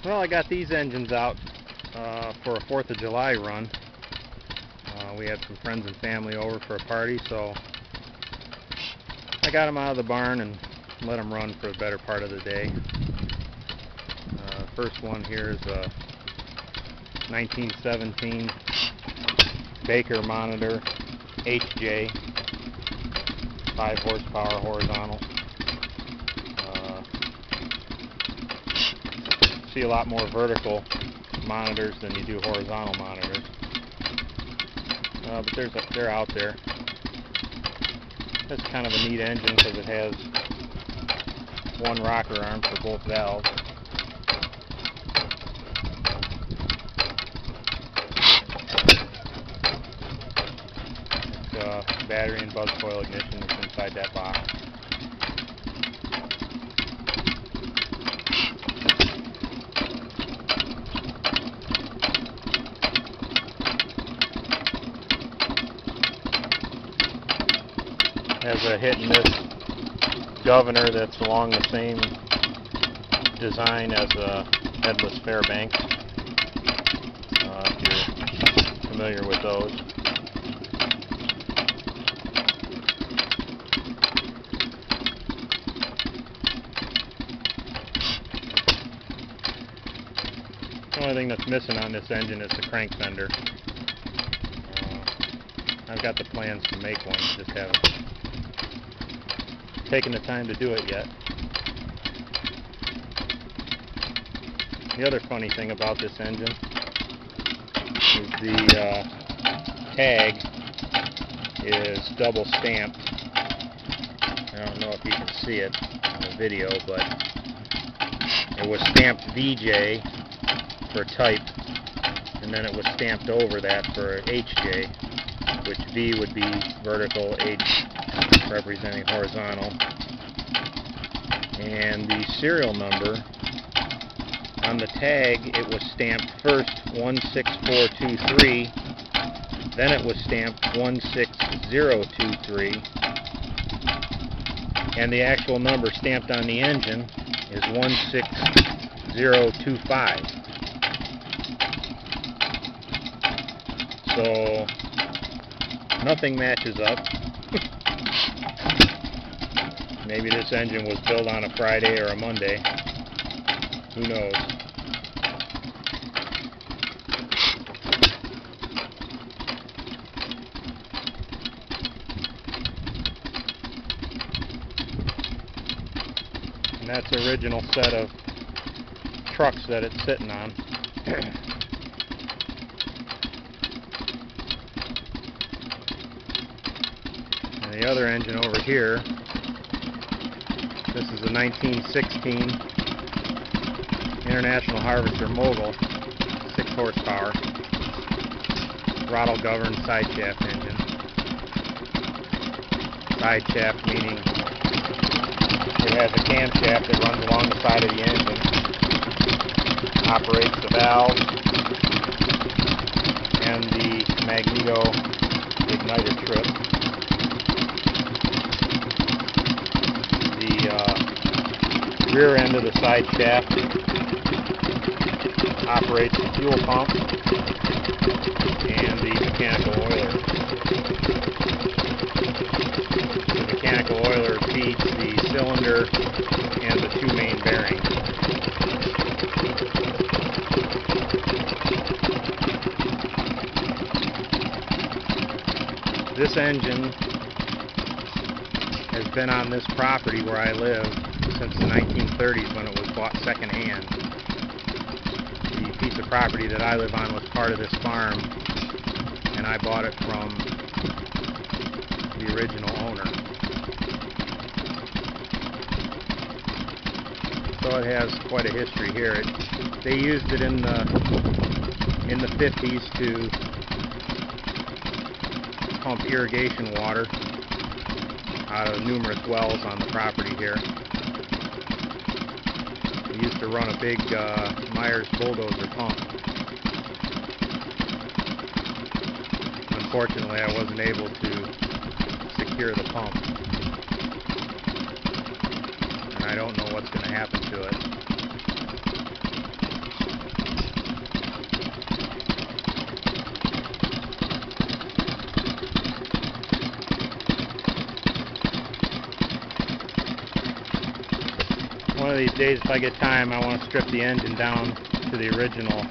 Well, I got these engines out for a 4th of July run. We had some friends and family over for a party, so I got them out of the barn and let them run for the better part of the day. First one here is a 1917 Baker Monitor HJ, 5 horsepower horizontal. See a lot more vertical monitors than you do horizontal monitors, but they're out there. It's kind of a neat engine because it has one rocker arm for both valves. It's battery and buzz coil ignition that's inside that box. Has a hit and miss governor that's along the same design as a headless Fairbanks, if you're familiar with those. The only thing that's missing on this engine is the crank fender. I've got the plans to make one, just haven't taken the time to do it yet. The other funny thing about this engine is the tag is double stamped. I don't know if you can see it on the video, but it was stamped VJ for type, and then it was stamped over that for HJ, which V would be vertical, H representing horizontal. And the serial number on the tag, it was stamped first 16423, then it was stamped 16023, and the actual number stamped on the engine is 16025. So nothing matches up. Maybe this engine was built on a Friday or a Monday. Who knows? And that's the original set of trucks that it's sitting on. And the other engine over here, this is a 1916 International Harvester Mogul, 6 horsepower, throttle governed side shaft engine. Side shaft meaning it has a camshaft that runs along the side of the engine, operates the valves and the magneto igniter trip. The rear end of the side shaft operates the fuel pump and the mechanical oiler. The mechanical oiler feeds the cylinder and the 2 main bearings. This engine has been on this property where I live since the 1930s when it was bought secondhand. The piece of property that I live on was part of this farm, and I bought it from the original owner. So it has quite a history here. They used it in the 50s to pump irrigation water out of numerous wells on the property here. We used to run a big Myers bulldozer pump. Unfortunately, I wasn't able to secure the pump, and I don't know what's going to happen to it. One of these days, if I get time, I want to strip the engine down to the original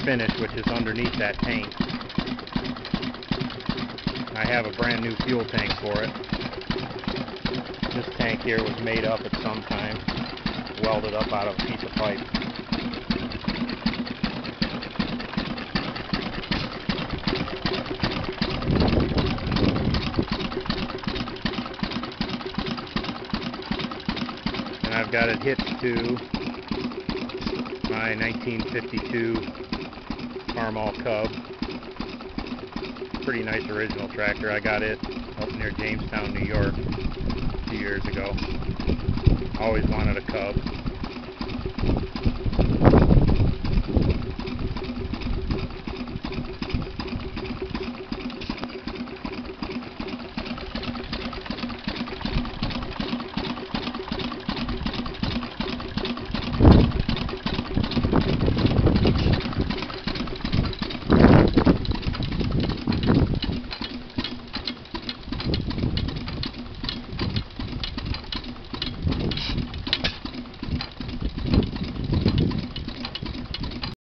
finish, which is underneath that tank. I have a brand new fuel tank for it. This tank here was made up at some time, welded up out of a piece of pipe. And I've got it hitched to my 1952 Farmall Cub. Pretty nice original tractor. I got it up near Jamestown, New York a few years ago. Always wanted a Cub.